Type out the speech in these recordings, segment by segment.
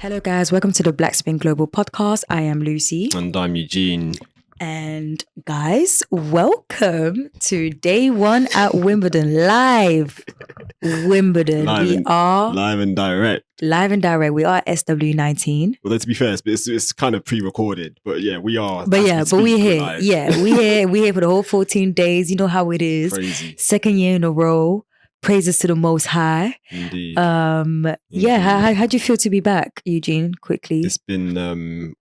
Hello, guys. Welcome to the Black Spin Global Podcast. I am Lucy. And I'm Eugene. And guys, welcome to day one at Wimbledon. Live. Wimbledon. Live and direct. Live and direct. We are SW19. Well, to be fair, it's kind of pre-recorded, but yeah, we are. But we're here. Live. Yeah, we're here for the whole 14 days. You know how it is. Crazy. Second year in a row. Praises to the Most High. Indeed. Yeah. How do you feel to be back, Eugene? Quickly. It's been. I'm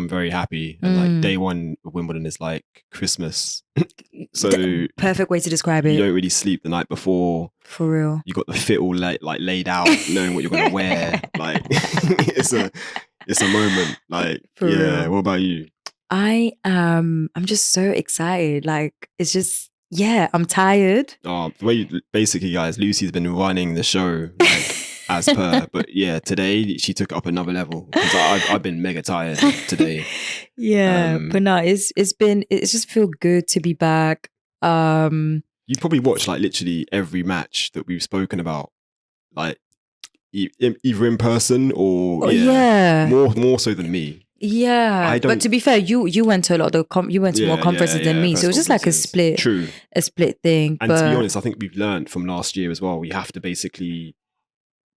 very happy. And like day one of Wimbledon is like Christmas. So perfect way to describe it. You don't really sleep the night before. For real. You got the fit all laid out, knowing what you're gonna wear. Like it's a moment. Like For real. What about you? I'm just so excited. Like it's just. Yeah, I'm tired. Basically, guys, Lucy's been running the show as per. But yeah, today she took it up another level because I've been mega tired today. Yeah, but no, it's just feel good to be back. You probably watch like literally every match that we've spoken about, like either in person or more so than me. Yeah, but to be fair, you went to a lot of you went to more conferences than me, so it was just like a split thing. And to be honest, I think we've learned from last year as well. We have to basically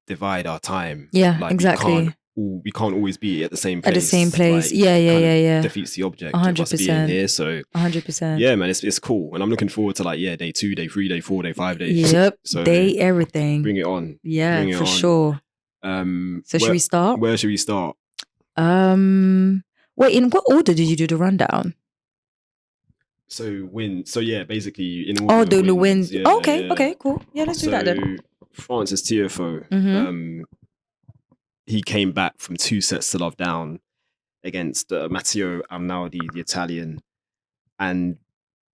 divide our time. Yeah, like, exactly. We can't always be at the same place. At the same place, like, yeah. Defeats the object. 100%. Being here, so 100%. Yeah, man, it's cool, and I'm looking forward to like day 2, day 3, day 4, day 5 days. Yep, so day everything. Bring it on. Yeah, for sure. Should we start? Where should we start? Wait, in what order did you do the rundown? So basically in order. The wins. Yeah, okay, cool. Yeah, let's do that then. Francis Tiafoe, he came back from 2 sets to love down against Matteo Arnaldi, the Italian. And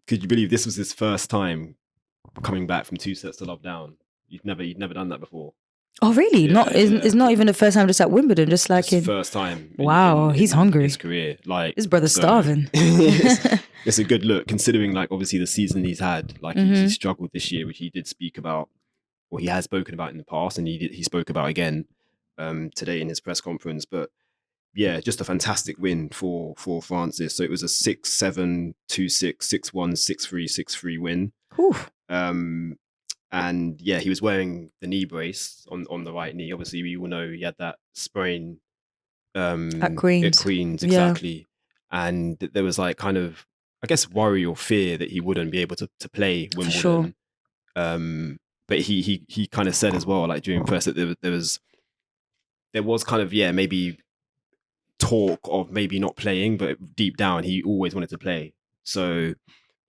could you believe this was his first time coming back from 2 sets to love down? You'd never done that before. Oh really? It's not even the first time just at Wimbledon, just like it's first time. Wow, he's hungry. His career, like his brother's starving. It's a good look considering, like obviously the season he's had. Like he struggled this year, which he did speak about, or he has spoken about in the past, and he spoke about again today in his press conference. But yeah, just a fantastic win for Francis. So it was a 6-7, 2-6, 6-1, 6-3, 6-3 win. Ooh. And yeah, he was wearing the knee brace on the right knee. Obviously, we all know he had that sprain at Queen's. Exactly. Yeah. And there was like kind of, I guess, worry or fear that he wouldn't be able to play Wimbledon. For sure. But he kind of said as well, like during press, that there was kind of maybe talk of maybe not playing, but deep down he always wanted to play. So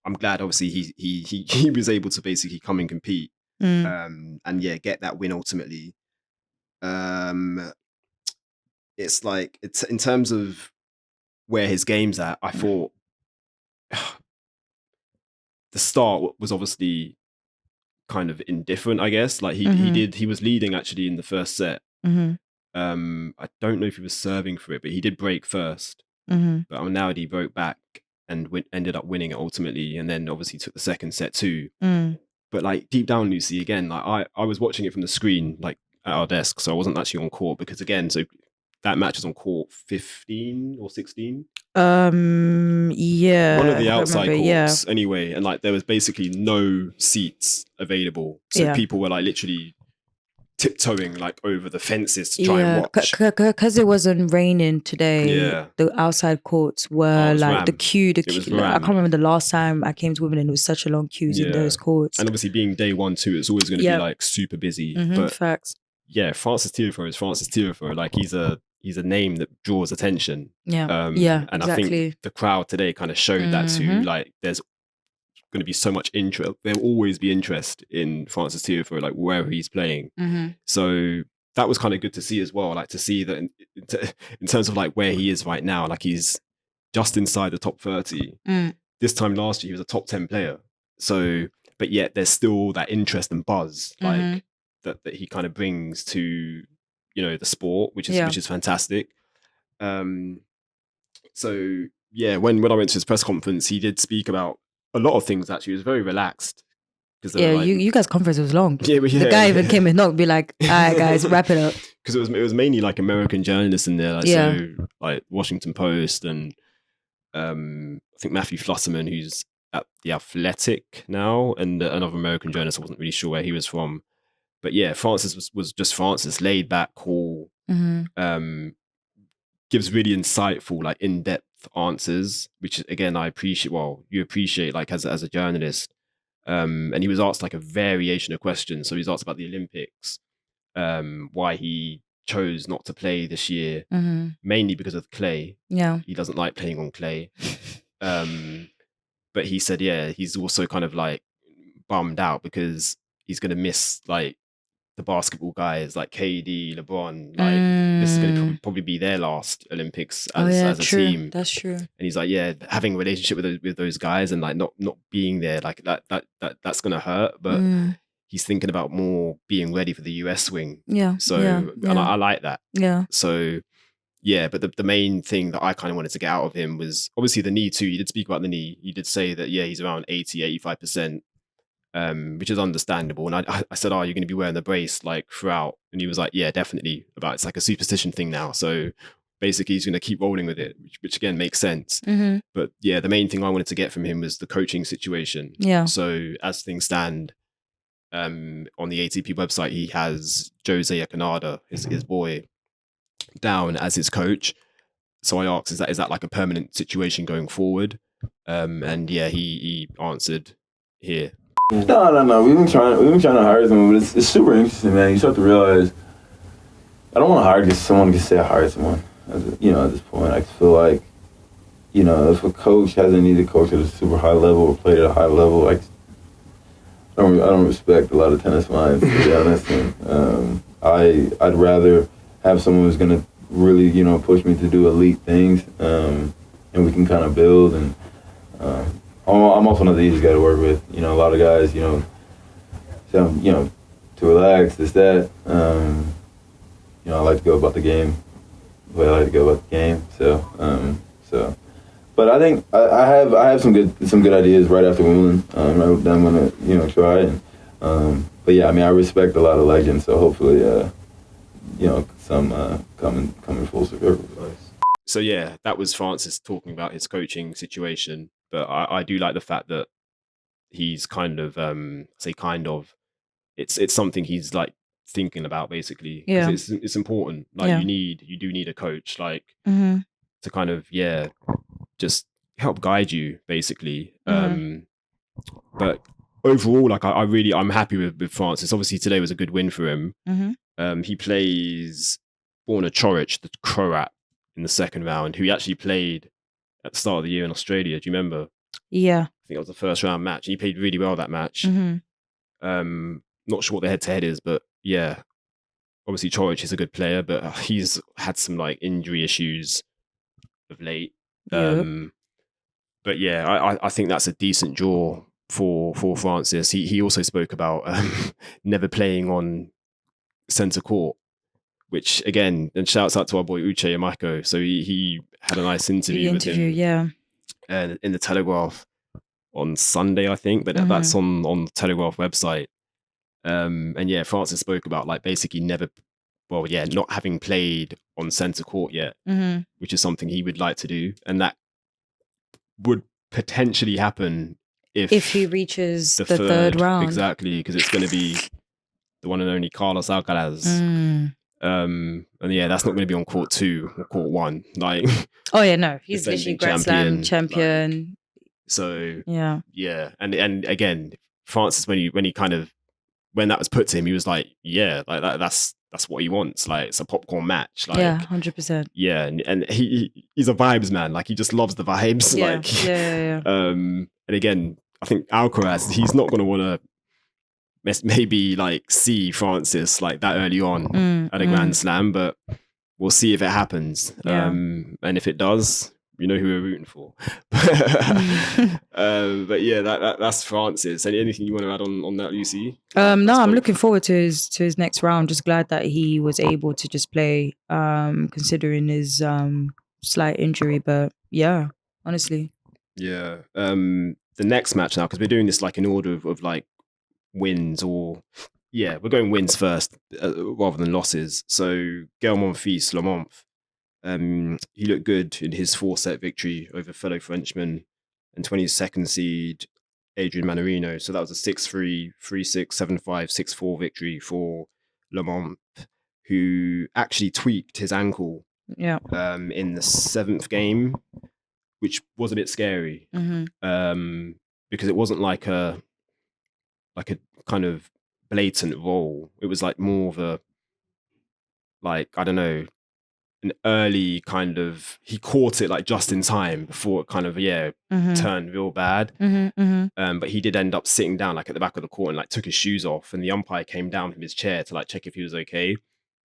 I'm glad, obviously, he was able to basically come and compete, and get that win ultimately. It's like it's in terms of where his game's at. I thought the start was obviously kind of indifferent. I guess like he was leading actually in the first set. I don't know if he was serving for it, but he did break first. But Arnaldi broke back and ended up winning it ultimately, and then obviously took the second set too. But like deep down, Lucy, again, like I was watching it from the screen, like at our desk, so I wasn't actually on court because again, so that match is on court 15 or 16. Yeah, one of the outside courts anyway, and like there was basically no seats available, so people were like literally tiptoeing like over the fences to try and watch. Because it wasn't raining today. Yeah, the outside courts were like the queue. Like, I can't remember the last time I came to Wimbledon. It was such a long queues in those courts. And obviously, being day 1 too, it's always going to be like super busy. But facts. Yeah, Francis Tiafoe is Francis Tiafoe. Like he's a name that draws attention. Yeah, and exactly. I think the crowd today kind of showed that too. Like there's going to be so much interest. There'll always be interest in Francis Tiafoe, like wherever he's playing. So that was kind of good to see as well. Like to see that in terms of like where he is right now, like he's just inside the top 30. This time last year, he was a top 10 player. So, but yet there's still that interest and buzz like that he kind of brings to the sport, which is fantastic. So yeah, when I went to his press conference, he did speak about a lot of things. Actually, he was very relaxed. Yeah, like, you guys' conference was long. Yeah. The guy even came and knocked, be like, "All right, guys, wrap it up." because it was mainly like American journalists in there, like, so like Washington Post and I think Matthew Flusserman, who's at The Athletic now, and another American journalist. I wasn't really sure where he was from, but yeah, Francis was just Francis, laid back, cool, gives really insightful, like in-depth answers, which again I appreciate. Well, you appreciate like as a journalist. And he was asked like a variation of questions. So he's asked about the Olympics, why he chose not to play this year, mainly because of clay. Yeah. He doesn't like playing on clay. But he said, yeah, he's also kind of like bummed out because he's going to miss like the basketball guys like KD, LeBron. Like this is going to probably be their last Olympics as a team. That's true. And he's like, yeah, having a relationship with those guys and like not being there, like that's going to hurt. But he's thinking about more being ready for the US swing. Yeah. So and I like that. Yeah. So yeah, but the main thing that I kind of wanted to get out of him was obviously the knee too. You did speak about the knee. You did say that, yeah, he's around 80-85%, which is understandable. And I said, oh, you're going to be wearing the brace like throughout. And he was like, yeah, definitely. It's like a superstition thing now. So basically he's going to keep rolling with it, which again makes sense. But yeah, the main thing I wanted to get from him was the coaching situation. Yeah. So as things stand, on the ATP website, he has Jose Acanada, his boy, down as his coach. So I asked, is that like a permanent situation going forward? And yeah, he answered here. No. We've been trying to hire someone, but it's super interesting, man. You start to realize I don't want to hire someone to say I hired someone. At this point, I feel like, if a coach hasn't needed to coach at a super high level or played at a high level, I don't respect a lot of tennis minds, to be honest. And, I'd rather have someone who's gonna really, push me to do elite things, and we can kind of build. And I'm also not the easiest guy to work with. A lot of guys, say I'm, too relaxed, that. I like to go about the game the way I like to go about the game. So, but I think I have some good ideas right after Wimbledon. I'm gonna try. And but yeah, I mean, I respect a lot of legends, so hopefully some coming full circle. So yeah, that was Francis talking about his coaching situation. But I do like the fact that he's kind of it's something he's like thinking about basically. Yeah, it's important. Like you do need a coach, like to kind of just help guide you basically. But overall, like I'm happy with Francis. Obviously today was a good win for him. He plays Borna Coric, the Croat, in the second round, who he actually played at the start of the year in Australia. Do you remember? Yeah. I think it was the first round match. And he played really well that match. Not sure what the head-to-head is, but yeah. Obviously Coric is a good player, but he's had some like injury issues of late. But yeah, I think that's a decent draw for Francis. He also spoke about never playing on centre court, which again, and shouts out to our boy Uche Amako. So he had a nice interview with him. In the Telegraph on Sunday, I think, but that's on the Telegraph website. And yeah, Francis spoke about like basically not having played on centre court yet, which is something he would like to do, and that would potentially happen if he reaches the third round. Exactly, because it's going to be the one and only Carlos Alcaraz. And yeah, that's not going to be on court 2 or court 1. Like, oh yeah, no, he's literally Grand Slam champion. Like, so yeah, and again, Francis, when that was put to him, he was like, yeah, like that's what he wants. Like, it's a popcorn match. Like, 100%. Yeah, and he's a vibes man. Like, he just loves the vibes. Yeah. And again, I think Alcaraz, he's not going to want to maybe like see Francis like that early on at a Grand Slam, but we'll see if it happens. And if it does, you know who we're rooting for. But yeah, that's Francis. Anything you want to add on that, Lucy? No, I'm looking forward to his next round. Just glad that he was able to just play, considering his slight injury. But yeah, honestly. Yeah. The next match now, because we're doing this like in order of like wins or Yeah, we're going wins first rather than losses. So Gael Monfils, Le Monf, he looked good in his 4-set victory over fellow Frenchman and 22nd seed Adrian Mannarino. So that was a 6-3, 3-6, 7-5, 6-4 victory for Le Monf, who actually tweaked his ankle in the 7th game, which was a bit scary because it wasn't like a kind of blatant roll. It was like more of a, like, I don't know, an early kind of, he caught it like just in time before it kind of turned real bad. But he did end up sitting down like at the back of the court and like took his shoes off, and the umpire came down from his chair to like check if he was okay.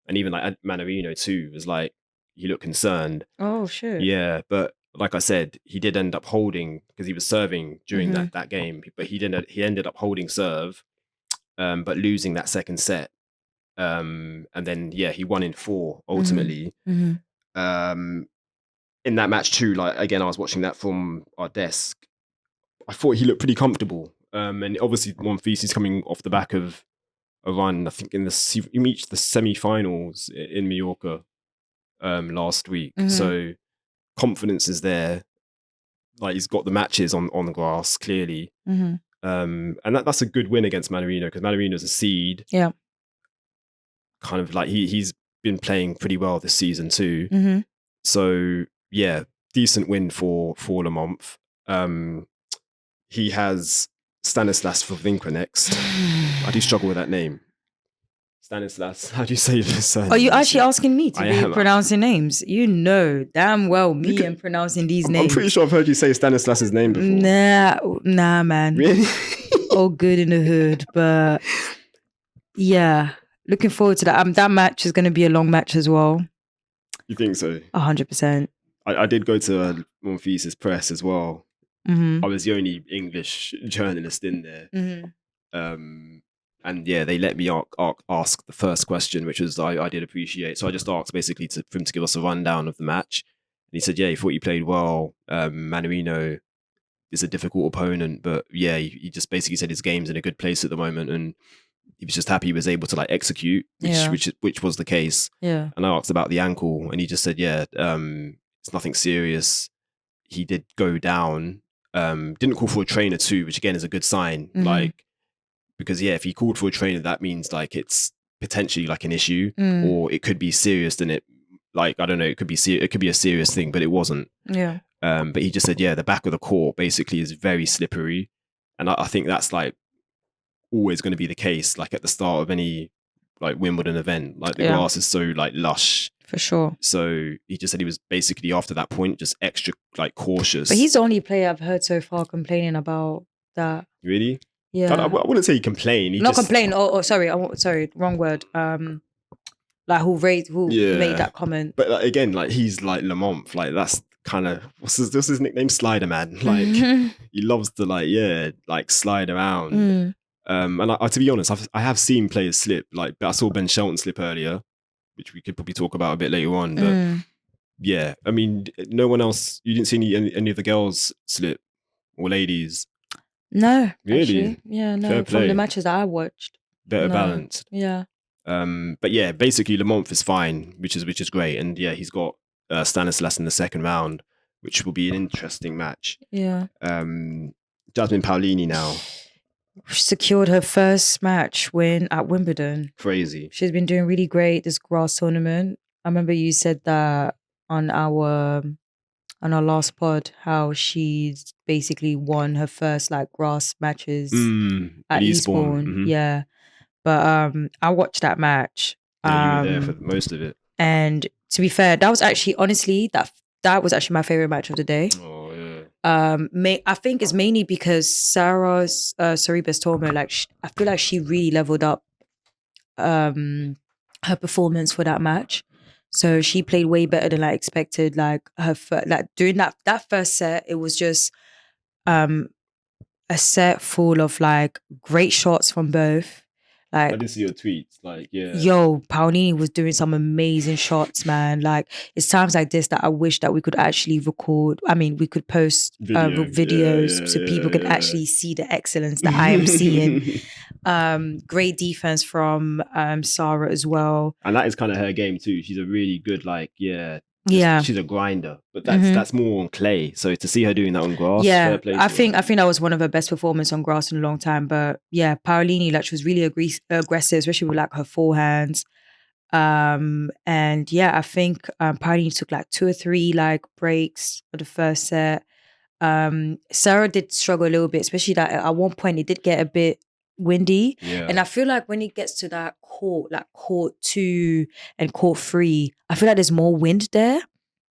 And even like Mannarino too was like, he looked concerned. Oh shit. Yeah, but like I said, he did end up holding because he was serving during that game, but he ended up holding serve, but losing that second set. And then he won in 4 ultimately. In that match too, like again, I was watching that from our desk. I thought he looked pretty comfortable. And obviously Monfils is coming off the back of a run. I think he reached the semi-finals in Mallorca last week. So confidence is there. Like, he's got the matches on the grass clearly. And that's a good win against Mannarino, because Mannarino's a seed. Yeah. Kind of like he's been playing pretty well this season too. So yeah, decent win for Le Monf. He has Stanislas Wawrinka next. I do struggle with that name. Stanislas, how do you say this? Are you actually asking me to be pronouncing names? You know damn well me and pronouncing these names. I'm pretty sure I've heard you say Stanislas's name before. Nah, man. Really? All good in the hood, but yeah, looking forward to that. That match is going to be a long match as well. You think so? 100%. I did go to Monfils' press as well. I was the only English journalist in there. And yeah, they let me ask the first question, which was I did appreciate. So I just asked basically for him to give us a rundown of the match. And he said, yeah, he thought you played well. Mannarino is a difficult opponent, but yeah, he just basically said his game's in a good place at the moment, and he was just happy he was able to like execute, which was the case. Yeah. And I asked about the ankle, and he just said, yeah, it's nothing serious. He did go down. Didn't call for a trainer too, which again is a good sign. Like, because yeah, if he called for a trainer, that means like it's potentially like an issue, or it could be serious. And it, like, I don't know, it could be a serious thing, but it wasn't. Yeah. But he just said, yeah, the back of the court basically is very slippery, and I think that's like always going to be the case. Like at the start of any like Wimbledon event, like the grass is so like lush. For sure. So he just said he was basically after that point just extra like cautious. But he's the only player I've heard so far complaining about that. Really? Yeah. I wouldn't say he complained. Complain. Oh, sorry. Sorry, wrong word. Like who made that comment? But like, again, like he's like Le Monf. Like that's kind of what's his nickname? Slider Man. Like he loves to like slide around. And I, to be honest, I have seen players slip. Like I saw Ben Shelton slip earlier, which we could probably talk about a bit later on. But yeah, I mean, no one else. You didn't see any of the girls slip or ladies. No, really? Actually. Yeah, no. From the matches that I watched, better balanced. Yeah. But yeah, basically Le Monf is fine, which is great, and yeah, he's got Stanislas in the second round, which will be an interesting match. Yeah. Jasmine Paolini now secured her first match win at Wimbledon. Crazy. She's been doing really great this grass tournament. I remember you said that on our last pod, how she's basically won her first like grass matches at Eastbourne. Yeah. But I watched that match. Yeah, you were there for most of it. And to be fair, that was actually honestly that was actually my favorite match of the day. Oh yeah. I think it's mainly because Sarah's Sorribes Tormo, like I feel like she really leveled up her performance for that match. So she played way better than I expected. Like during that first set, it was just a set full of like great shots from both. I Like, did see your tweets. Like, yeah. yo, Paolini was doing some amazing shots, man. Like, it's times like this that I wish that we could actually record. I mean, we could post videos so people can actually see the excellence that I am seeing. Great defense from Sarah as well. And that is kind of her game too. She's a really good, like, she's a grinder, but that's more on clay. So to see her doing that on grass, fair play to I think her. that was one of her best performances on grass in a long time. But yeah, Paolini, like, she was really aggressive, especially with like her forehands. And yeah, I think Paolini took like 2 or 3 like breaks for the first set. Sarah did struggle a little bit, especially that at one point it did get a bit windy. And I feel like when it gets to that court, like court 2 and court 3, I feel like there's more wind there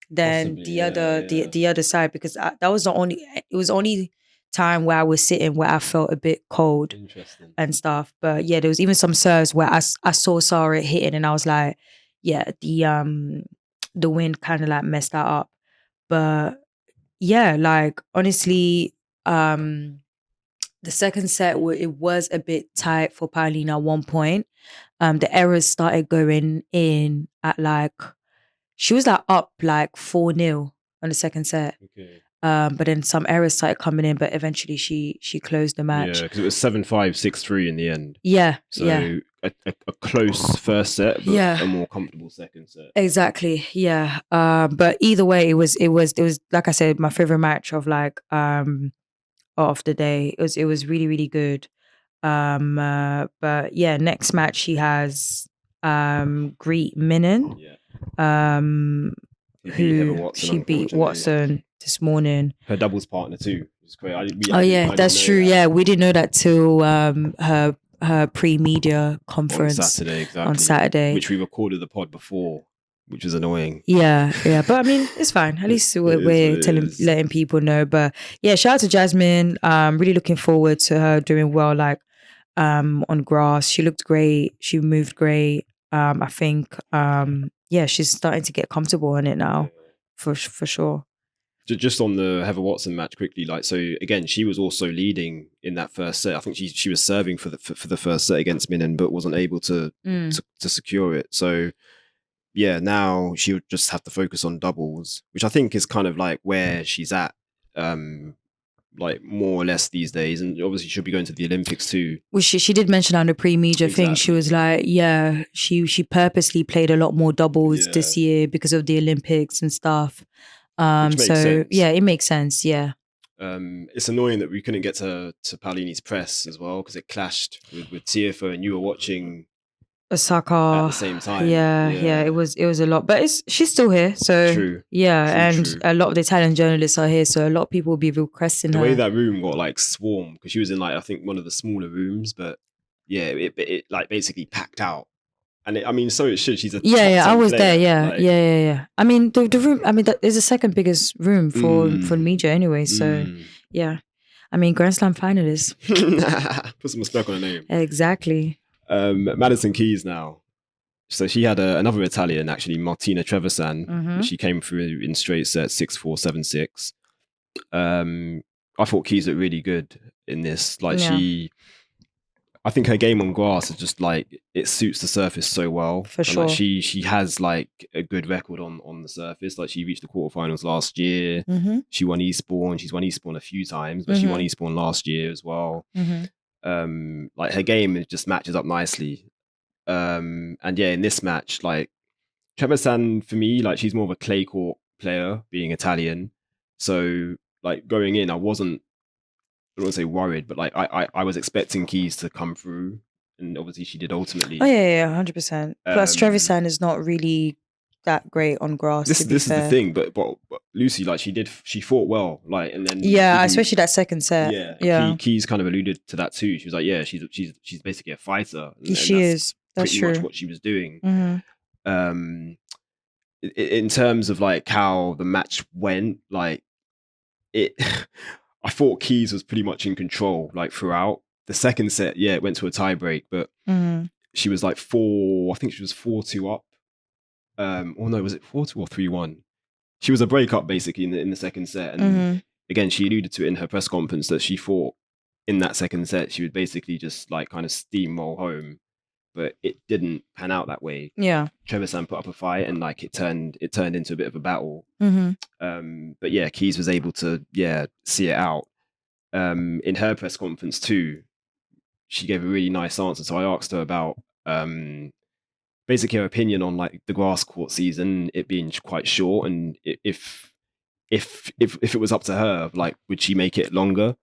than the other side, because that was the only time where I was sitting where I felt a bit cold and stuff. But yeah, there was even some serves where I saw Sarah hitting and I was like, yeah, the wind kind of like messed that up. But yeah, like, honestly, the second set it was a bit tight for Paolina at one point. The errors started going in at like, she was like up like 4-0 on the second set. Okay. But then some errors started coming in, but eventually she closed the match. Yeah, because it was 7-5, 6-3 in the end. Yeah. So a close first set, but a more comfortable second set. Exactly. Yeah. But either way, it was like I said, my favorite match of like of the day. It was really, really good. But yeah, next match she has Greet Minnen. Yeah. Who she beat Watson this morning. Her doubles partner too. It's great. That's true. That. Yeah, we didn't know that till her pre-media conference on Saturday, which we recorded the pod before, which was annoying. Yeah. But I mean, it's fine. At least we're letting people know. But yeah, shout out to Jasmine. Really looking forward to her doing well. Like on grass, she looked great. She moved great. I think she's starting to get comfortable on it now, for sure. Just on the Heather Watson match quickly, like, so again, she was also leading in that first set. I think she was serving for the first set against Minnen, but wasn't able to secure it. So yeah, now she would just have to focus on doubles, which I think is kind of like where she's at, like more or less these days. And obviously she'll be going to the Olympics too. Well, she did mention on the pre-media thing, she was like, yeah, she purposely played a lot more doubles this year because of the Olympics and stuff. So sense. Yeah, it makes sense. Yeah. It's annoying that we couldn't get to Paolini's press as well, because it clashed with Tiafoe, and you were watching Osaka at the same time. Yeah. It was a lot, but she's still here. So true. Yeah, true. A lot of the Italian journalists are here, so a lot of people will be requesting the her. way that room got like swarmed, because she was in like, I think one of the smaller rooms, but yeah, it like basically packed out. And I mean, so it should. She's a I was player. There. Yeah. I mean, the room. I mean, that is the second biggest room for media anyway. So yeah, I mean, Grand Slam finalist. Put some respect on her name. Exactly. Madison Keys now. So she had another Italian, actually, Martina Trevisan. She came through in straight sets 6-4, 7-6. I thought Keys looked really good in this. Like I think her game on grass is just like, it suits the surface so well. For sure. Like she has like a good record on the surface. Like she reached the quarterfinals last year. She won Eastbourne. She's won Eastbourne a few times, but she won Eastbourne last year as well. Like her game just matches up nicely. And yeah, in this match, like Trevisan for me, like she's more of a clay court player, being Italian. So like going in, I don't want to say worried, but like I was expecting Keys to come through, and obviously she did ultimately. Oh yeah, 100%. Plus Trevisan is not really that great on grass. This is the thing, but Lucy, like she fought well, like, and then especially that second set. Yeah. Keys kind of alluded to that too. She was like, yeah, she's basically a fighter. And she is. That's pretty true. Much what she was doing. In terms of like how the match went, like it. I thought Keys was pretty much in control, like throughout. The second set, it went to a tie break, but she was like 4-2 up. Was it 4-2 or 3-1? She was a break up basically in the second set. And again, she alluded to it in her press conference that she thought in that second set, she would basically just like kind of steamroll home. but it didn't pan out that way. Yeah. Trevisan put up a fight, and like it turned into a bit of a battle. Mm-hmm. But yeah, Keys was able to see it out. In her press conference too, she gave a really nice answer. So I asked her about basically her opinion on like the grass court season, it being quite short, and if it was up to her, like would she make it longer?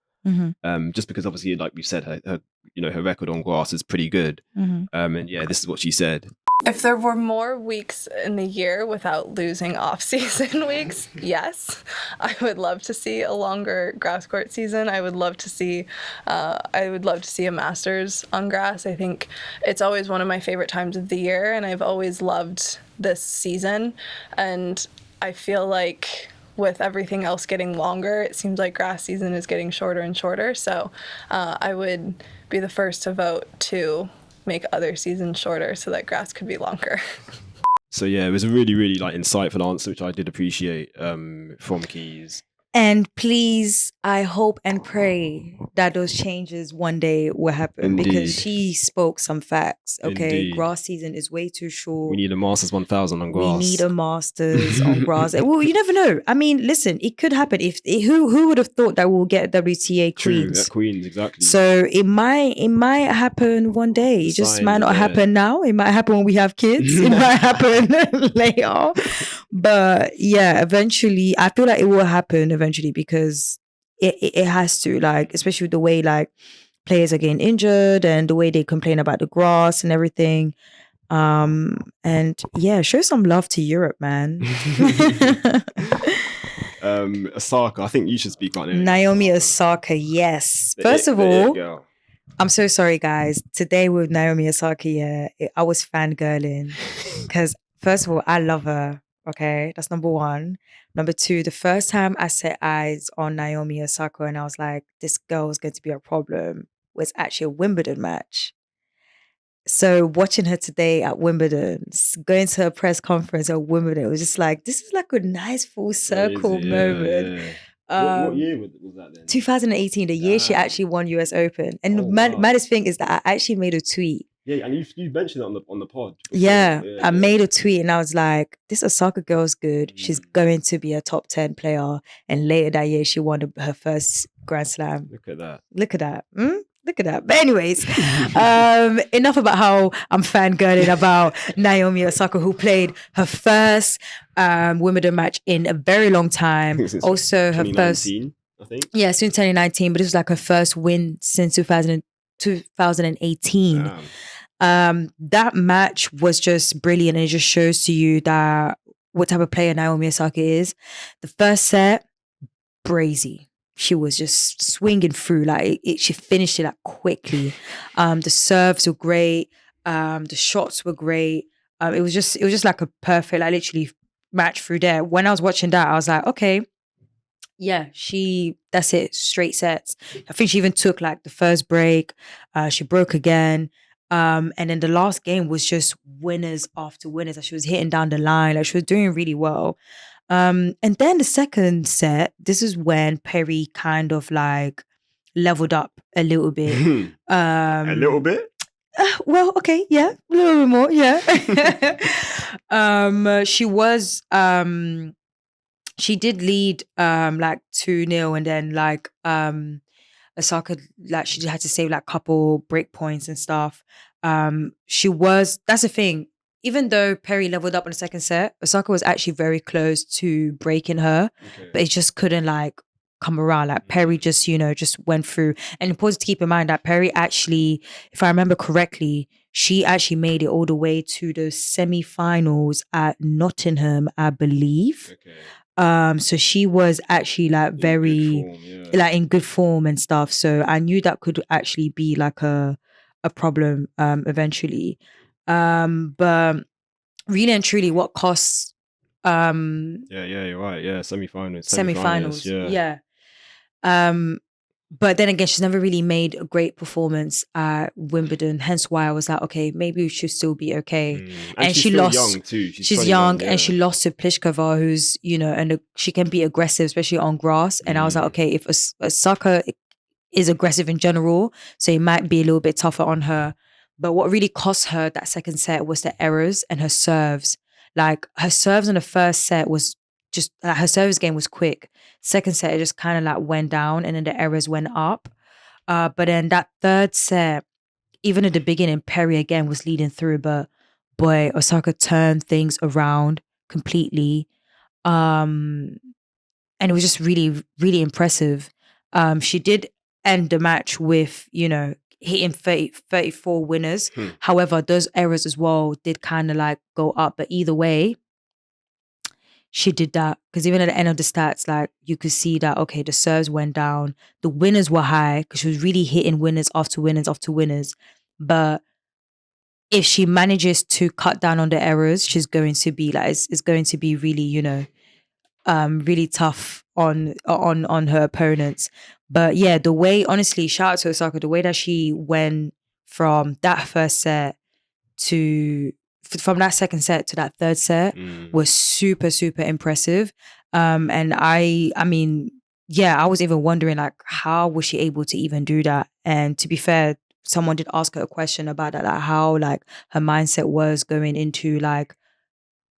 Just because obviously, like we've said, her her record on grass is pretty good. And yeah, this is what she said. If there were more weeks in the year without losing off-season weeks, yes, I would love to see a longer grass court season. I would love to see a Masters on grass. I think it's always one of my favorite times of the year, and I've always loved this season. And I feel like with everything else getting longer, it seems like grass season is getting shorter and shorter. So I would be the first to vote to make other seasons shorter so that grass could be longer. So yeah, it was a really, really like insightful answer, which I did appreciate from Keys. And please, I hope and pray that those changes one day will happen. Indeed. Because she spoke some facts. Okay, Indeed. Grass season is way too short. We need a Masters 1000 on grass. We need a Masters on grass. Well, you never know. I mean, listen, it could happen. Who would have thought that we'll get WTA Queens? True, Queens, exactly. So it might happen one day. It just might not happen now. It might happen when we have kids. It might happen later. But yeah, eventually, I feel like it will happen eventually, because it has to, like, especially with the way like players are getting injured and the way they complain about the grass and everything. And yeah, show some love to Europe, man. Osaka, I think you should speak about it. Naomi Osaka, yes. First of all, I'm so sorry, guys. Today with Naomi Osaka, I was fangirling because first of all, I love her. Okay, that's number one. Number two, the first time I set eyes on Naomi Osaka and I was like, this girl is going to be a problem, was actually a Wimbledon match. So watching her today at Wimbledon, going to her press conference at Wimbledon, it was just like, this is like a nice full circle moment. Yeah. What year was that then? 2018, the year she actually won US Open. And the maddest thing is that I actually made a tweet. Yeah, and you mentioned it on the pod. Yeah, I made a tweet and I was like, this Osaka girl's good. She's going to be a top 10 player. And later that year, she won her first Grand Slam. Look at that. Look at that. Look at that. But anyways, enough about how I'm fangirling about Naomi Osaka, who played her first Wimbledon match in a very long time. Also her first, I think. Yeah, since 2019, but this was like her first win since 2018. That match was just brilliant, and it just shows to you that what type of player Naomi Osaka is. The first set, brazy. She was just swinging through, like she finished it like quickly. The serves were great. The shots were great. It was just like a perfect, like literally match through there. When I was watching that, I was like, okay, yeah, that's it, straight sets. I think she even took like the first break. She broke again. And then the last game was just winners after winners. Like she was hitting down the line. Like she was doing really well. And then the second set, this is when Perry kind of like leveled up a little bit. A little bit? Well, okay, yeah, a little bit more, yeah. She did lead like 2-0, and then like Osaka, like she had to save like couple break points and stuff. That's the thing. Even though Perry leveled up on the second set, Osaka was actually very close to breaking her, but it just couldn't like come around. Like Perry just, just went through. And important to keep in mind that Perry actually, if I remember correctly, she actually made it all the way to the semi-finals at Nottingham, I believe. So she was actually like very like in good form and stuff. So I knew that could actually be like a problem eventually. But really and truly, what costs? Yeah, you're right. Yeah, semi-finals. Yeah. But then again, she's never really made a great performance at Wimbledon. Hence why I was like, okay, maybe we should still be okay. And she lost. Young too. She's young, and she lost to Pliskova, who's and she can be aggressive, especially on grass. And I was like, okay, if Osaka is aggressive in general, so it might be a little bit tougher on her. But what really cost her that second set was the errors and her serves. Like her serves in the first set was just, her service game was quick. Second set, it just kind of like went down and then the errors went up. But then that third set, even at the beginning, Perry again was leading through, but boy, Osaka turned things around completely. And it was just really, really impressive. She did end the match with, hitting 34 winners. However, those errors as well did kind of like go up. But either way, she did that. Because even at the end of the stats, like you could see that, okay, the serves went down. The winners were high because she was really hitting winners after winners after winners. But if she manages to cut down on the errors, she's going to be like, it's going to be really, really tough on her opponents. But yeah, the way, honestly, shout out to Osaka, the way that she went from that first set from that second set to that third set was super, super impressive. And I mean, yeah, I was even wondering like, how was she able to even do that? And to be fair, someone did ask her a question about that, like how like her mindset was going into like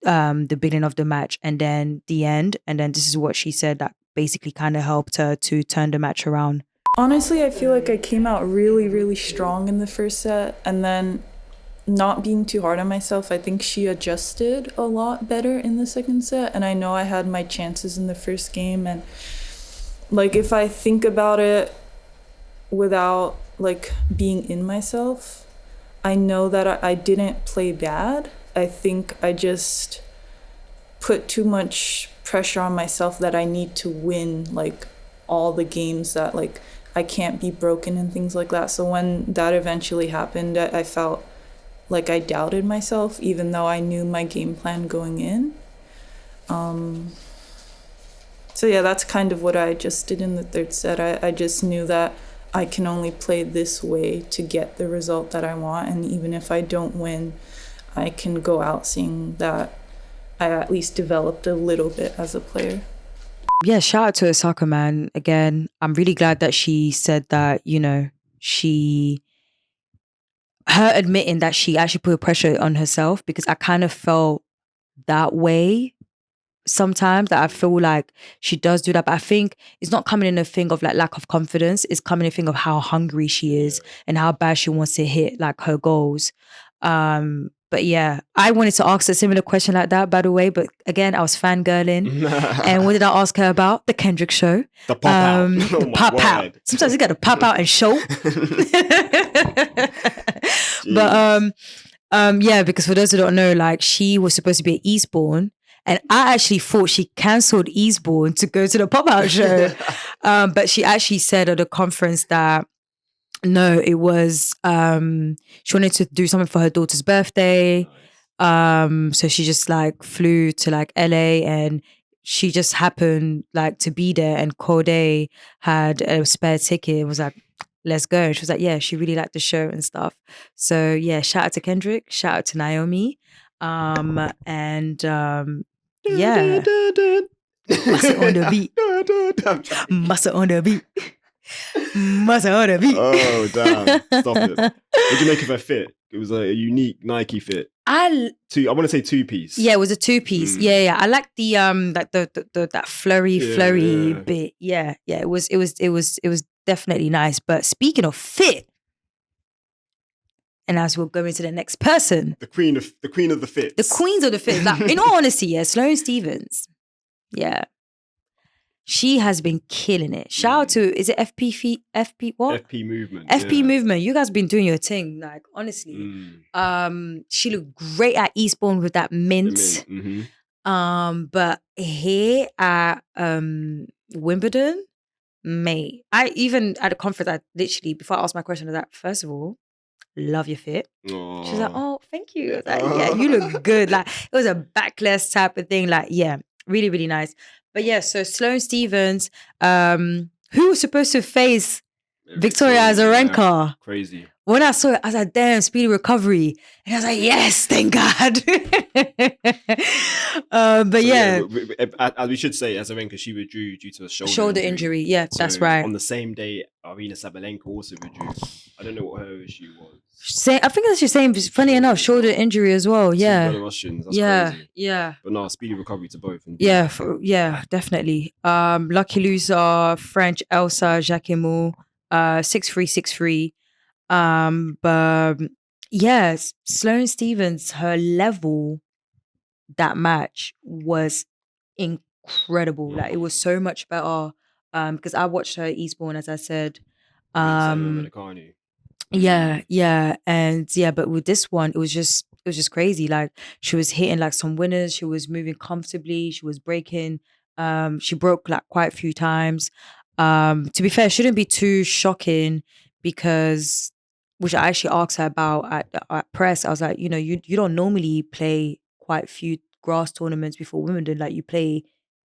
the beginning of the match and then the end. And then this is what she said that basically kind of helped her to turn the match around. Honestly, I feel like I came out really, really strong in the first set, and then not being too hard on myself, I think she adjusted a lot better in the second set. And I know I had my chances in the first game, and like if I think about it without like being in myself, I know that I didn't play bad. I think I just put too much pressure on myself that I need to win like all the games, that like I can't be broken and things like that. So when that eventually happened, I felt like I doubted myself, even though I knew my game plan going in. So yeah, that's kind of what I just did in the third set. I just knew that I can only play this way to get the result that I want. And even if I don't win, I can go out seeing that I at least developed a little bit as a player. Yeah, shout out to Osaka, man. Again, I'm really glad that she said that, her admitting that she actually put pressure on herself, because I kind of felt that way sometimes, that I feel like she does do that. But I think it's not coming in a thing of like lack of confidence. It's coming in a thing of how hungry she is and how bad she wants to hit like her goals. But yeah, I wanted to ask a similar question like that, by the way. But again, I was fangirling. And what did I ask her about? The Kendrick show. The pop out. The pop out. Sometimes you got to pop out and show. But yeah, because for those who don't know, like she was supposed to be at Eastbourne. And I actually thought she cancelled Eastbourne to go to the pop-out show. But she actually said at the conference that no, it was, she wanted to do something for her daughter's birthday. So she just like flew to like LA, and she just happened like to be there, and Corday had a spare ticket and was like, let's go. And she was like, yeah, she really liked the show and stuff. So yeah, shout out to Kendrick, shout out to Naomi. Yeah. Muscle on the beat. Muscle on the beat. Muscle on the beat. Oh, damn. Stop it. What did you make of her fit? It was a unique Nike fit. I want to say two-piece. Yeah, it was a two-piece. Yeah. I like the like the that flurry bit. Yeah. It was definitely nice. But speaking of fit, and as we'll go into the next person, the queen of the fits. The queens of the fits. Like, in all honesty, yeah, Sloane Stephens. Yeah. She has been killing it. Shout out to, is it FP what? FP Movement. FP Movement. You guys been doing your thing, like, honestly. She looked great at Eastbourne with that mint. But here at Wimbledon, mate, I even at a conference, I literally, before I asked my question, I was like, first of all, love your fit. Aww. She was like, oh, thank you. I was like, yeah, you look good. Like, it was a backless type of thing. Like, yeah, really, really nice. But yeah, so Sloane Stephens, who was supposed to face Victoria Azarenka. Crazy. when I saw it, I was like, damn, speedy recovery. And I was like, yes, thank God. But yeah. As we should say, Azarenka, she withdrew due to a Shoulder injury. Yeah, So that's right. On the same day, Arina Sabalenka also withdrew. I don't know what her issue was. I think that's the same. Funny enough, shoulder injury as well. Yeah. Two Belarusians. That's crazy. Yeah. But no, speedy recovery to both. Yeah, definitely. Lucky loser, French Elsa Jacquemot, 6-3, 6-3. But yes, Sloane Stephens, her level that match was incredible. Like it was so much better. Because I watched her Eastbourne, as I said. Yeah, and yeah, but with this one, it was just crazy. Like she was hitting like some winners, she was moving comfortably, she was breaking. She broke like quite a few times. To be fair, it shouldn't be too shocking because, which I actually asked her about at press. I was like, you don't normally play quite a few grass tournaments before Wimbledon. Like you play,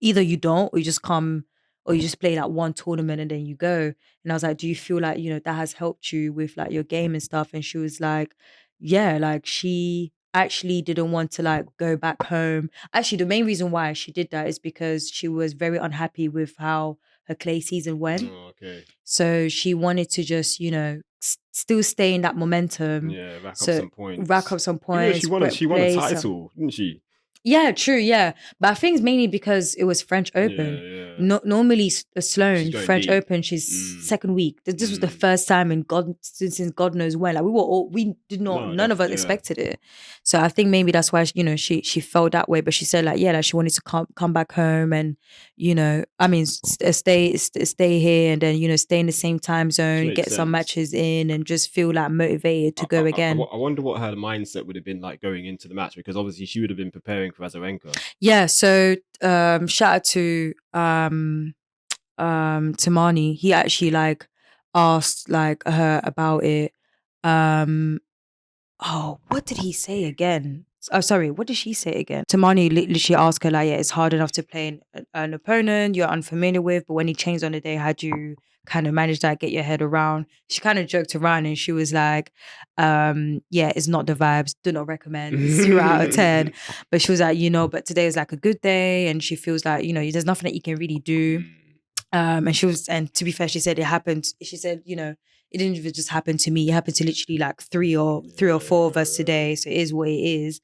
either you don't, or you just come, or you just play like one tournament and then you go. And I was like, do you feel like, that has helped you with like your game and stuff? And she was like, yeah, like she actually didn't want to like go back home. Actually, the main reason why she did that is because she was very unhappy with how her clay season went. Oh, okay. So she wanted to just, still stay in that momentum. Yeah, rack up some points. Yeah, she won a title, didn't she? Yeah, true, yeah. But I think it's mainly because it was French Open. Yeah. Normally, Sloane, French deep. Open, she's second week. This was the first time since God knows when. Like none of us expected it. So I think maybe that's why, she felt that way. But she said like, yeah, like she wanted to come back home and, stay here and then, stay in the same time zone, get some matches in and just feel like motivated to go again. I wonder what her mindset would have been like going into the match, because obviously she would have been preparing for Azarenka. Yeah, so shout out to Tamani. He actually like asked like her about it. What did he say again? Oh, sorry, what did she say again? Tamani literally asked her like, yeah, it's hard enough to play an opponent you're unfamiliar with, but when he changed on the day, how do you kind of manage that, get your head around? She kind of joked around and she was like, yeah, it's not the vibes, do not recommend, 0 out of 10. But she was like, but today is like a good day and she feels like, there's nothing that you can really do. And to be fair, she said it happened. She said, it didn't even just happen to me. It happened to literally like three or four of us today. So it is what it is.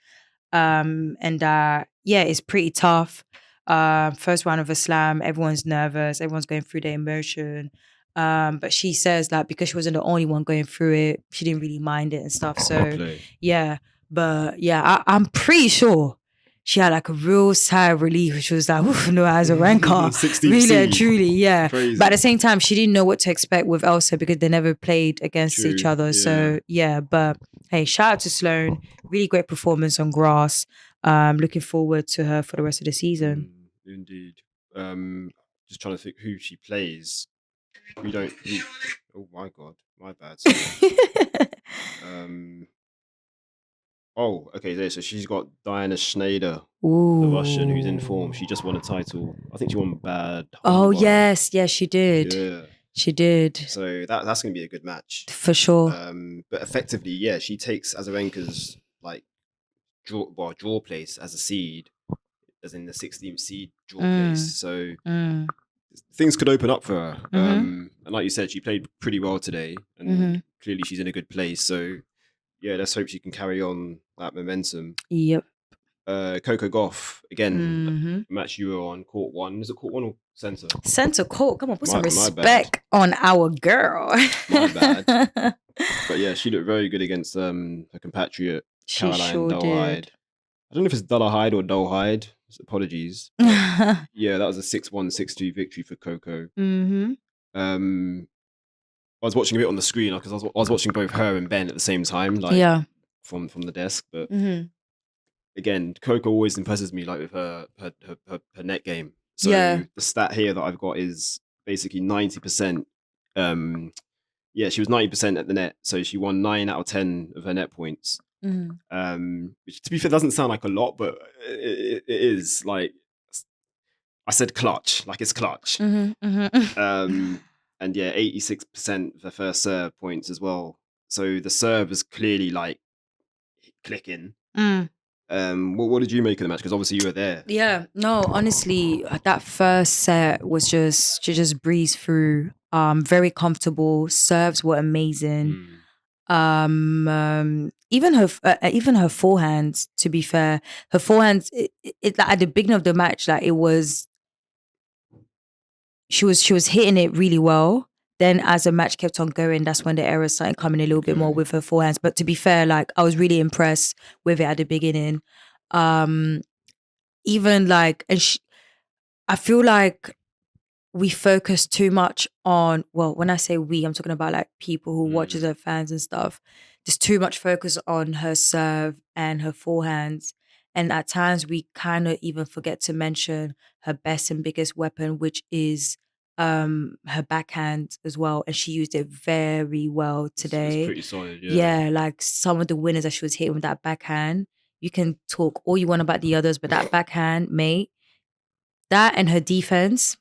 Yeah, it's pretty tough. First round of a slam, everyone's nervous, everyone's going through their emotion. But she says that because she wasn't the only one going through it, she didn't really mind it and stuff. So yeah, but yeah, I'm pretty sure she had like a real sigh of relief, which was like, oof, no, as a rancor. Really and truly, yeah. Crazy. But at the same time, she didn't know what to expect with Elsa because they never played against each other. Yeah. So yeah, but hey, shout out to Sloane. Really great performance on grass. Looking forward to her for the rest of the season. Indeed. Just trying to think who she plays. Oh my God, my bad. Oh, okay. So she's got Diana Schneider, the Russian, who's in form. She just won a title. I think she won bad. Oh yes, she did. Yeah, she did. So that's going to be a good match for sure. But effectively, yeah, she takes Azarenka's like draw place as a seed, as in the 16th seed draw place. So things could open up for her. And like you said, she played pretty well today, and clearly she's in a good place. So yeah, let's hope she can carry on that momentum. Yep. Coco Gauff, again, match you were on, court 1. Is it court 1 or centre? Centre court. Come on, put some respect on our girl. My bad. But yeah, she looked very good against her compatriot, Caroline Dullhyde. I don't know if it's Dullhyde or Dullhyde. Apologies. Yeah, that was a 6-1, 6-2 victory for Coco. I was watching a bit on the screen because I was watching both her and Ben at the same time, like from the desk. But again, Coco always impresses me, like with her net game. So the stat here that I've got is basically 90%. She was 90% at the net, so she won 9 out of 10 of her net points. Which, to be fair, doesn't sound like a lot, but it is. Like I said, clutch. Like it's clutch. And yeah, 86% of her first serve points as well. So the serve was clearly like clicking. Mm. What did you make of the match? Because obviously you were there. Yeah, no, honestly, that first set was she just breezed through. Very comfortable. Serves were amazing. Even her forehands. To be fair, her forehands. It like, at the beginning of the match, like it was. She was hitting it really well. Then as the match kept on going, that's when the errors started coming a little bit more with her forehands. But to be fair, like I was really impressed with it at the beginning. Even like, I feel like we focus too much on, well, when I say we, I'm talking about like people who watches her fans and stuff. There's too much focus on her serve and her forehands. And at times we kind of even forget to mention her best and biggest weapon, which is her backhand as well. And she used it very well today. It's pretty solid, yeah. Yeah, like some of the winners that she was hitting with that backhand. You can talk all you want about the others, but that backhand, mate, that and her defense,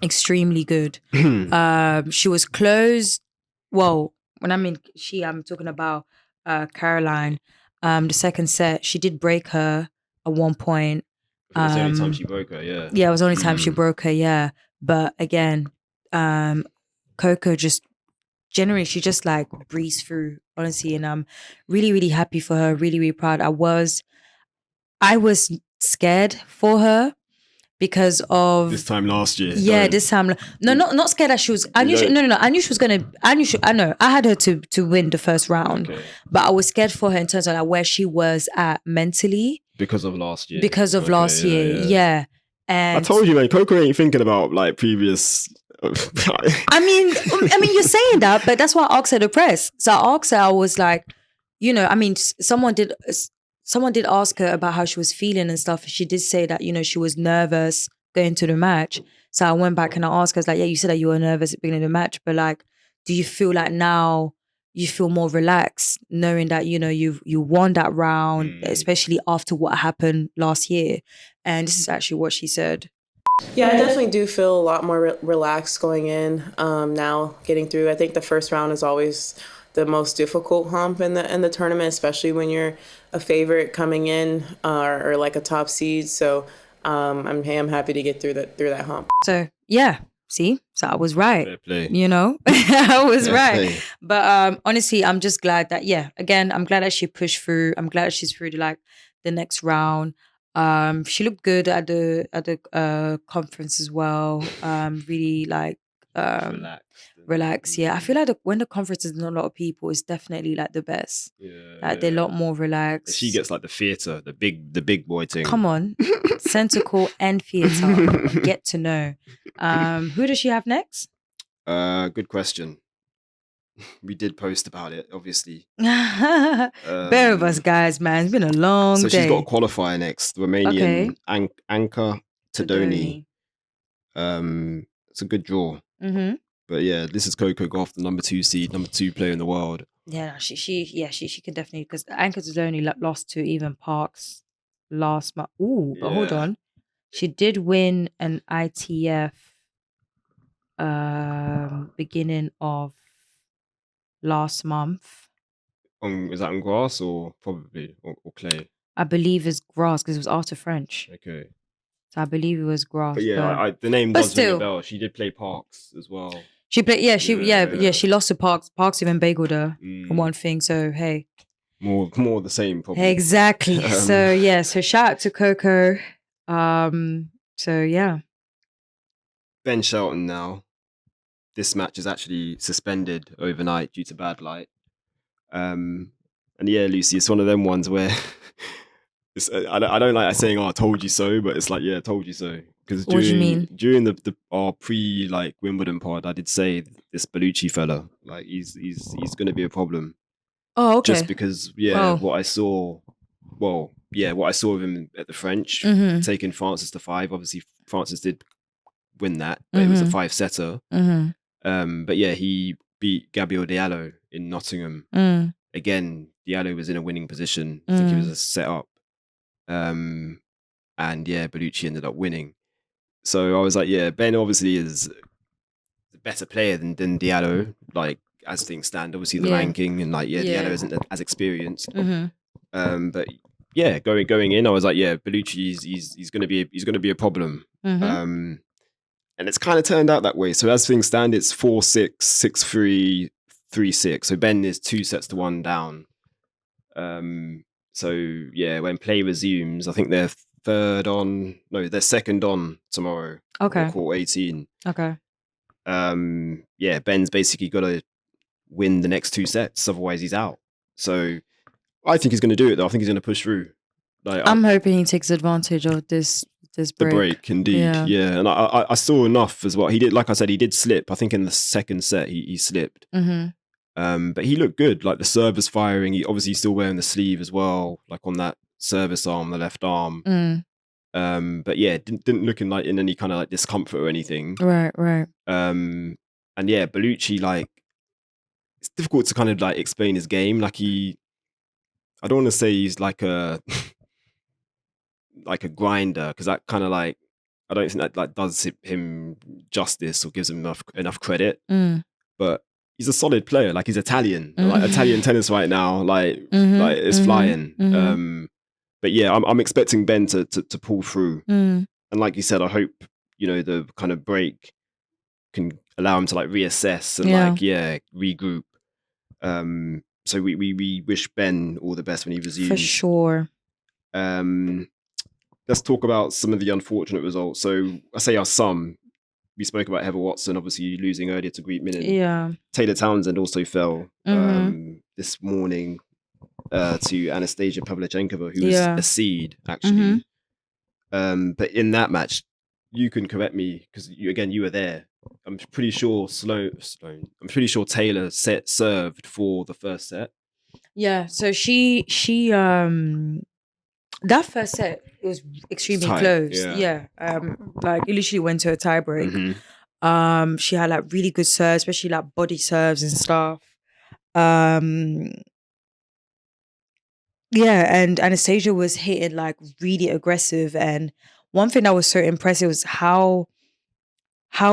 extremely good. She was close. Well, when I mean I'm talking about Caroline. The second set, she did break her at one point. It was the only time she broke her, yeah. Yeah, it was the only time she broke her, yeah. But again, Coco just generally, she just like breezed through, honestly. And I'm really, really happy for her, really, really proud. I was scared for her because of this time last year. Yeah, this time. No, not scared that she was. I knew. No. I knew she was gonna. I know. I had her to win the first round, but I was scared for her in terms of like where she was at mentally because of last year. Last year, yeah. And I told you, man, Coco ain't thinking about like previous. I mean, you're saying that, but that's why I asked her to press. So I asked her. I was like, I mean, someone did ask her about how she was feeling and stuff. She did say that, she was nervous going to the match. So I went back and I asked her, I was like, yeah, you said that you were nervous at the beginning of the match, but like, do you feel like now you feel more relaxed knowing that, you won that round, especially after what happened last year? And this is actually what she said. Yeah, I definitely do feel a lot more relaxed going in now, getting through. I think the first round is always the most difficult hump in the tournament, especially when you're a favorite coming in or like a top seed. So I'm happy to get through that hump. So yeah, see, so I was right. Fair play. I was Fair right. play. But honestly, I'm just glad that I'm glad that she pushed through. I'm glad that she's through to like the next round. She looked good at the conference as well. Really like relaxed. Yeah, I feel like when the conference is not a lot of people, it's definitely like the best. Yeah, they're a lot more relaxed. She gets like the theatre, the big boy thing. Come on, Centacle and theatre. Get to know. Who does she have next? Good question. We did post about it, obviously. Bear with us, guys, man. It's been a long day. So she's got a qualifier next. Romanian Anca Todoni. It's a good draw. Mm-hmm. But yeah, this is Coco Gauff, the number 2 seed, number 2 player in the world. Yeah, she could definitely, because Anca Todoni lost to even Parks last month. Ooh, but hold on. She did win an ITF beginning of last month. Is that on grass or probably or clay? I believe it's grass because it was after French. Okay. So I believe it was grass. But yeah, the name does ring a bell. She did play Parks as well. She played. She lost to Parks. Parks even bageled her for one thing. So hey, more the same probably. Exactly. So shout out to Coco. So yeah. Ben Shelton now. This match is actually suspended overnight due to bad light. And yeah, Lucy, it's one of them ones where I don't like saying, "Oh, I told you so," but it's like, yeah, I told you so. Because what do you mean? During our pre Wimbledon pod, I did say this Bellucci fella, like he's going to be a problem. Oh, okay. Just because, what I saw of him at the French, taking Francis to 5. Obviously, Francis did win that, but it was a 5-setter. But yeah, he beat Gabriel Diallo in Nottingham. Again, Diallo was in a winning position. I think he was a set-up. And yeah, Bellucci ended up winning. So I was like, yeah, Ben obviously is a better player than Diallo, like as things stand, obviously the ranking and like Diallo isn't as experienced. But yeah, going in, I was like, yeah, Bellucci, he's gonna be a problem. And it's kind of turned out that way. So as things stand, it's 4-6, 6-3, 3-6. So Ben is 2 sets to 1 down. So yeah, when play resumes, I think they're second on tomorrow. Okay. Court 18. Okay. Yeah, Ben's basically got to win the next 2 sets, otherwise he's out. So I think he's going to do it though. I think he's going to push through. Like, I'm hoping he takes advantage of this break. The break, indeed. Yeah. And I saw enough as well. He did, like I said, he did slip. I think in the second set he slipped. But he looked good. Like the serve was firing. He obviously still wearing the sleeve as well, like on that service arm, the left arm. But yeah, didn't look in any kind of like discomfort or anything. Right. And yeah, Bellucci, like it's difficult to kind of like explain his game. Like I don't want to say he's like a like a grinder, because that kind of like I don't think that like does him justice or gives him enough credit. But he's a solid player. Like he's Italian, like Italian tennis right now. Like it's flying. But yeah, I'm expecting Ben to pull through. And like you said, I hope the kind of break can allow him to like reassess and regroup. So we wish Ben all the best when he resumes. For sure. Let's talk about some of the unfortunate results. So I say some. We spoke about Heather Watson, obviously losing earlier to Greet Minnen. Yeah. Taylor Townsend also fell this morning to Anastasia Pavlyuchenkova, who was a seed, actually. But in that match, you can correct me, because you were there. I'm pretty sure I'm pretty sure Taylor served for the first set. Yeah, so she that first set was extremely close. Yeah. Like it literally went to a tie break. She had like really good serves, especially like body serves and stuff. Yeah, and Anastasia was hitting like really aggressive, and one thing that was so impressive was how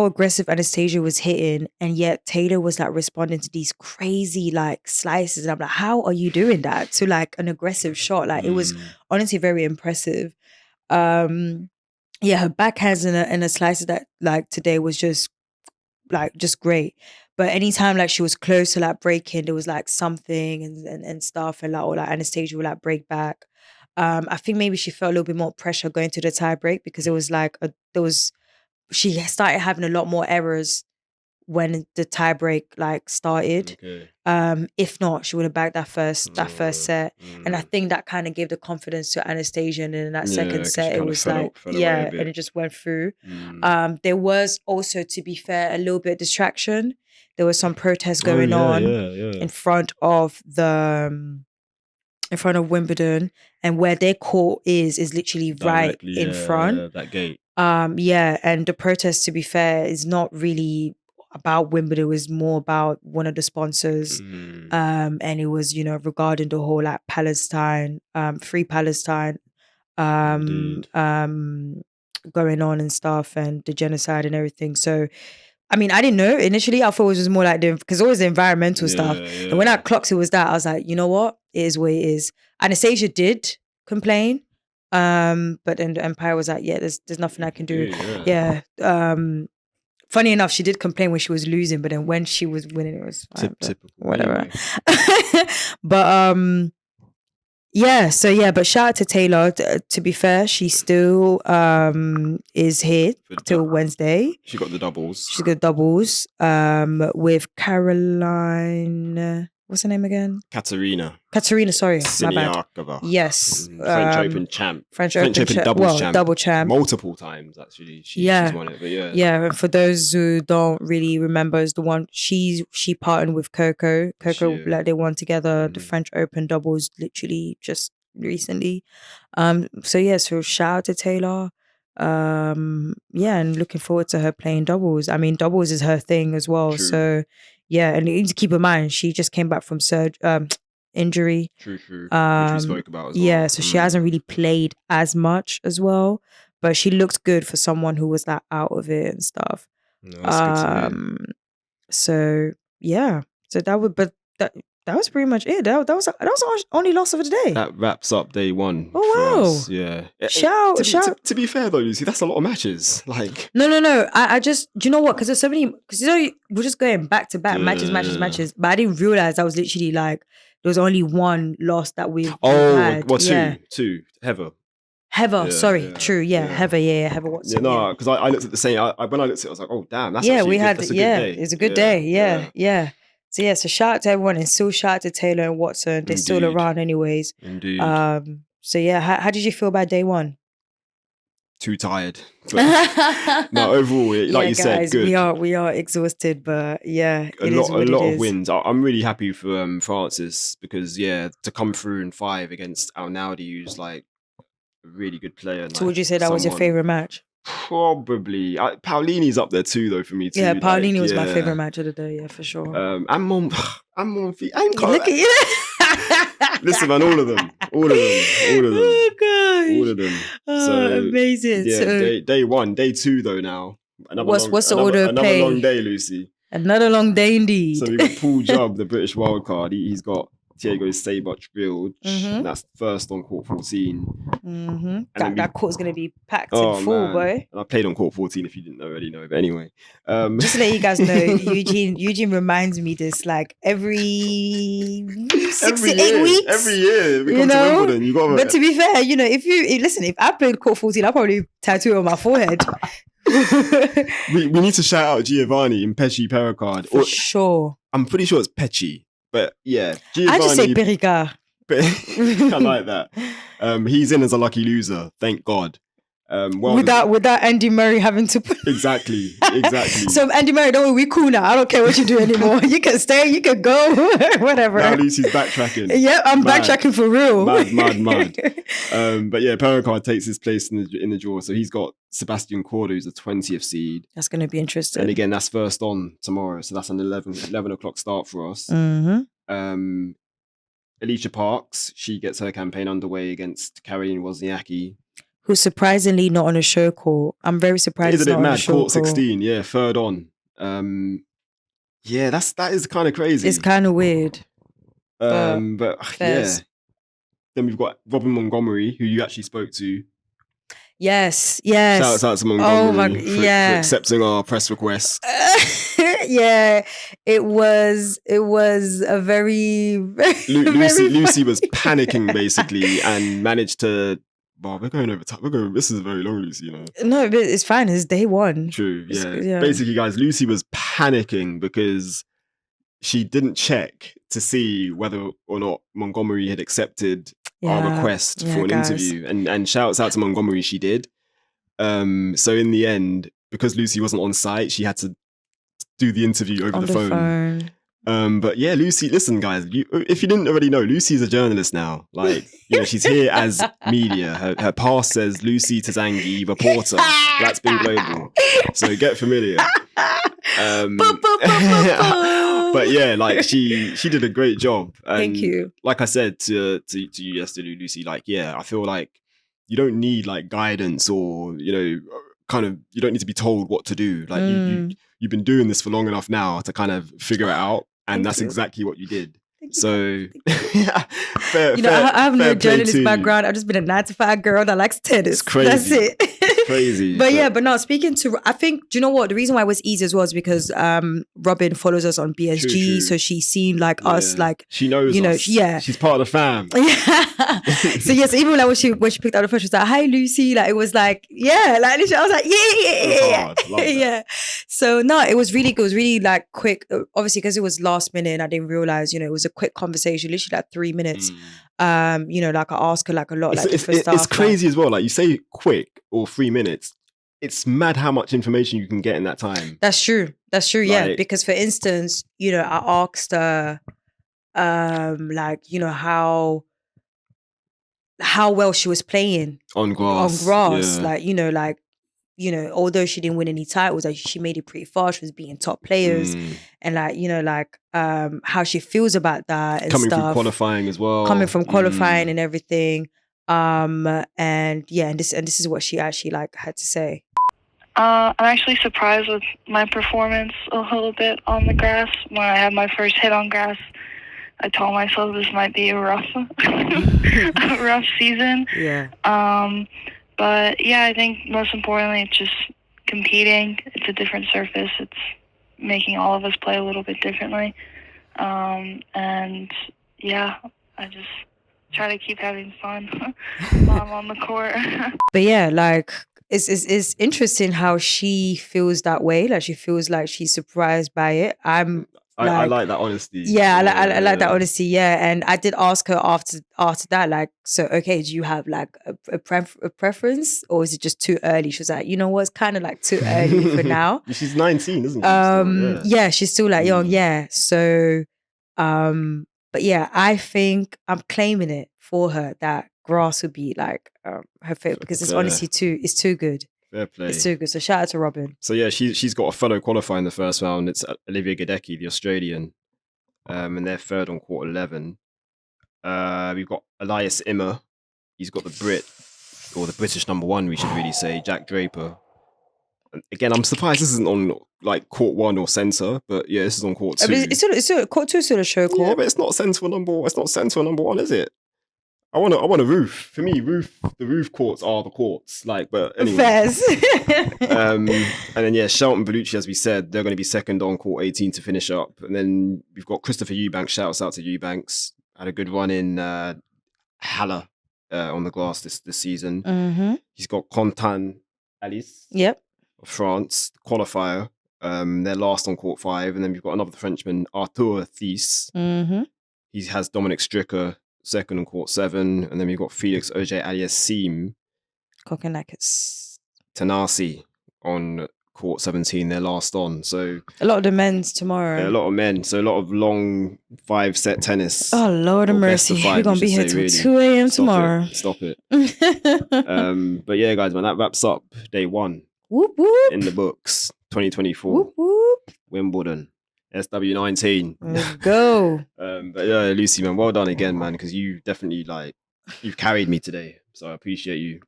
aggressive Anastasia was hitting, and yet Taylor was like responding to these crazy like slices. And I'm like, how are you doing that to like an aggressive shot? Like it was honestly very impressive. Yeah, her backhands and a slices that like today was just great. But anytime like she was close to like breaking, there was like something and stuff, and like or like Anastasia would like break back. I think maybe she felt a little bit more pressure going to the tie break, because it was like she started having a lot more errors when the tie break like started. Okay. If not, she would have bagged that first set. And I think that kind of gave the confidence to Anastasia, and in that second set it was like and it just went through. There was also, to be fair, a little bit of distraction. There was some protest going on in front of Wimbledon, and where their court is literally right in front. That gate. And the protest, to be fair, is not really about Wimbledon. It was more about one of the sponsors. And it was, regarding the whole like Palestine, Free Palestine, going on and stuff, and the genocide and everything. So, I mean, I didn't know initially. I thought it was just more like because always the environmental stuff. And when I clocked it was that, I was like, you know what? It is what it is. Anastasia did complain. But then the Empire was like, yeah, there's nothing I can do. Yeah. Funny enough, she did complain when she was losing, but then when she was winning, it was fine, typical, whatever. But but shout out to Taylor. To be fair, she still is here till Wednesday. She got the doubles. She's got doubles with Caroline. What's her name again? Katerina, sorry. My bad. Yes. French Open champ. French Open double champ. Multiple times, actually. She's won it, but yeah. Yeah, and for those who don't really remember, is the one she partnered with Coco. Like they won together the French Open doubles literally just recently. So shout out to Taylor. And looking forward to her playing doubles. I mean, doubles is her thing as well. True. So yeah, and you need to keep in mind she just came back from injury. True. Which we spoke about as well. Yeah, so she hasn't really played as much as well, but she looked good for someone who was like out of it and stuff. No, that's good to hear. So yeah, So that was pretty much it. That was our only loss of the day. That wraps up day one. Oh, wow. For us. Yeah. Shout. To be fair though, Lucy, that's a lot of matches. Like No. I just, do you know what? Because there's so many. Because we're just going back to back matches. But I didn't realize I was literally like there was only one loss that we've had. Two. Heather. True. Heather Watson. Yeah, no, because I looked at the same. When I looked at it, I was like, oh damn, that's that's a good day. It was a good day. Yeah. So shout out to everyone, and still shout out to Taylor and Watson. They're still around, anyways. Indeed. How did you feel about day one? Too tired. But, no, overall, like you said, good. We are exhausted, but yeah, a lot of wins. I'm really happy for Francis because to come through in 5 against Al Naudi, who's like a really good player. So would you say that was your favorite match? Probably. Paolini's up there too, though, for me too. Yeah, Paolini was my favorite match of the day. Yeah, for sure. And Monfils. Look at you. Listen, man, all of them. Oh gosh. All of them. So amazing. Yeah, so, day 1, day 2 though now. What's the order of play? Another long day, Lucy. Another long day indeed. So we've got Paul Jubb, the British wildcard. He's got Thiago Seyboth Bilge. That's first on court 14. That court's going to be packed in full, man. boy. And I played on court 14 if you didn't already know. But anyway. Just to let you guys know, Eugene reminds me this like every 6 to 8 weeks. Every year. We come to Wimbledon. You got But to be fair, if I played court 14, I'll probably tattoo it on my forehead. we need to shout out Giovanni Mpetshi Perricard. For sure. I'm pretty sure it's Pecci. But yeah, Giovanni. I just say Perricard. I like that. He's in as a lucky loser, thank God. Without Andy Murray having to put... Exactly. So Andy Murray, don't worry, we cool now. I don't care what you do anymore. You can stay, you can go, whatever. Now Lucy's backtracking. Yeah, I'm backtracking for real. Mad. But yeah, Perricard takes his place in the draw. So he's got Sebastian Corda, who's the 20th seed. That's going to be interesting. And again, that's first on tomorrow. So that's an 11 o'clock start for us. Alicia Parks, she gets her campaign underway against Caroline Wozniacki. Who's surprisingly not on a show call. I'm very surprised. Isn't it mad? Court 16, yeah, third on. That is kind of crazy. It's kind of weird. But yeah. Then we've got Robin Montgomery, who you actually spoke to. Yes. Shout out to Montgomery for accepting our press request. Yeah, it was a very, Lucy was panicking basically and managed to. Wow, we're going over time. This is very long, Lucy. No, but it's fine. It's day one. True. Yeah. Basically, guys, Lucy was panicking because she didn't check to see whether or not Montgomery had accepted our request for an interview. And shouts out to Montgomery, she did. So in the end, because Lucy wasn't on site, she had to do the interview over the phone. But yeah, Lucy, listen, guys, if you didn't already know, Lucy's a journalist now. Like, she's here as media. Her pass says Lucy Tazangi, reporter, Black Spin Global. So get familiar. But yeah, like she did a great job. And thank you. Like I said to you yesterday, Lucy, like, yeah, I feel like you don't need like guidance or, kind of, you don't need to be told what to do. Like you've been doing this for long enough now to kind of figure it out. And that's exactly what you did. So, I have no journalist background. I've just been a 9-to-5 girl that likes tennis. It's crazy. That's it. It's crazy. But no, speaking to, I think, do you know what? The reason why it was easy as well is because Robin follows us on BSG. True. So she's seen like us, like, she knows us. Yeah. She's part of the fam. Yeah. So yes, even like when she picked up the phone, she was like, "Hi, Lucy." Like, it was like, yeah, like, I was like, yeah. Yeah. So no, it was really good. It was really like quick. Obviously, because it was last minute and I didn't realize, it was a quick conversation, literally like 3 minutes. Like I asked her like a lot, like different stuff. It's crazy as well. Like you say quick or 3 minutes. It's mad how much information you can get in that time. That's true. Yeah. Because for instance, I asked her, how well she was playing on grass. Yeah. Like, although she didn't win any titles, like she made it pretty far. She was beating top players, and how she feels about that and coming stuff. from qualifying as well. Coming from qualifying and everything. And this is what she actually like had to say. I'm actually surprised with my performance a little bit on the grass. When I had my first hit on grass, I told myself this might be a rough season. Yeah. But yeah, I think most importantly, it's just competing. It's a different surface. It's making all of us play a little bit differently. And yeah, I just try to keep having fun while I'm on the court. But yeah, like it's interesting how she feels that way. Like she feels like she's surprised by it. I like that honesty. Yeah, I like that honesty. Yeah, and I did ask her after that, like, so okay, do you have like a preference, or is it just too early? She was like, you know what, it's kind of like too early for now. She's 19, isn't she? Yeah, she's still like young. Yeah, so but yeah, I think I'm claiming it for her that grass would be like her favorite because it's honestly it's too good. Fair play. It's too good. So shout out to Robin. So yeah, she's got a fellow qualifier in the first round. It's Olivia Gadecki, the Australian, and they're third on court 11. We've got Elias Immer. He's got the Brit, or the British number one, we should really say, Jack Draper. And again, I'm surprised this isn't on like court 1 or centre, but yeah, this is on court 2. It's still court 2 still a show court. Yeah, but it's not centre or number 1. It's not centre or number 1, is it? I want a roof. For me, the roof courts are the courts. Like, but anyway. Fairs. And then yeah, Shelton Bellucci, as we said, they're going to be second on court 18 to finish up. And then we've got Christopher Eubanks. Shouts out to Eubanks. Had a good run in Halle on the glass this season. Mm-hmm. He's got Quentin Alice. Yep. Of France, qualifier. They're last on court 5. And then we've got another Frenchman, Arthur Thies. Mm-hmm. He has Dominic Stricker second on court 7, and then we've got Felix Auger-Aliassime Kokonakis Tanasi on court 17. They're last on. So a lot of the men's tomorrow. Yeah, a lot of men. So a lot of long 5-set tennis. Oh Lord of mercy, we're gonna be here till 2 a.m. tomorrow. Stop it. But yeah, guys, man, that wraps up day 1. Whoop whoop. In the books, 2024. Whoop whoop. Wimbledon. SW19. Let's go. But yeah, Lucy, man, well done again, man, because you definitely you've carried me today. So I appreciate you.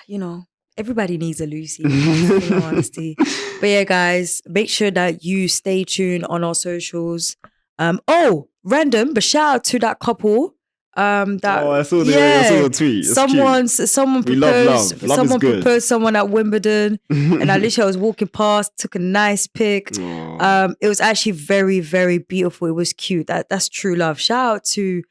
You know, everybody needs a Lucy, in all honesty. But yeah, guys, make sure that you stay tuned on our socials. Random, but shout out to that couple. I saw the tweet. It's someone proposed. Someone proposed someone at Wimbledon, and I literally was walking past, took a nice pic. It was actually very, very beautiful. It was cute. That's true love. Shout out to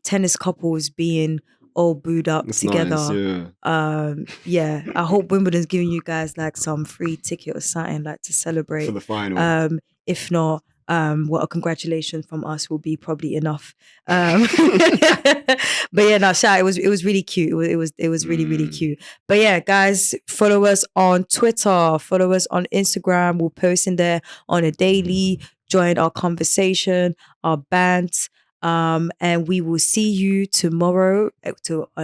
tennis couples being all booed up together. Nice, yeah. I hope Wimbledon's giving you guys like some free ticket or something like to celebrate for the final. If not, a congratulations from us will be probably enough. But yeah, no, shout. It was really cute. It was really, really cute. But yeah, guys, follow us on Twitter, follow us on Instagram. We'll post in there on a daily. Join our conversation, our bands. And we will see you tomorrow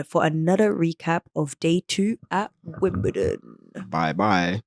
for another recap of day 2 at Wimbledon. Bye.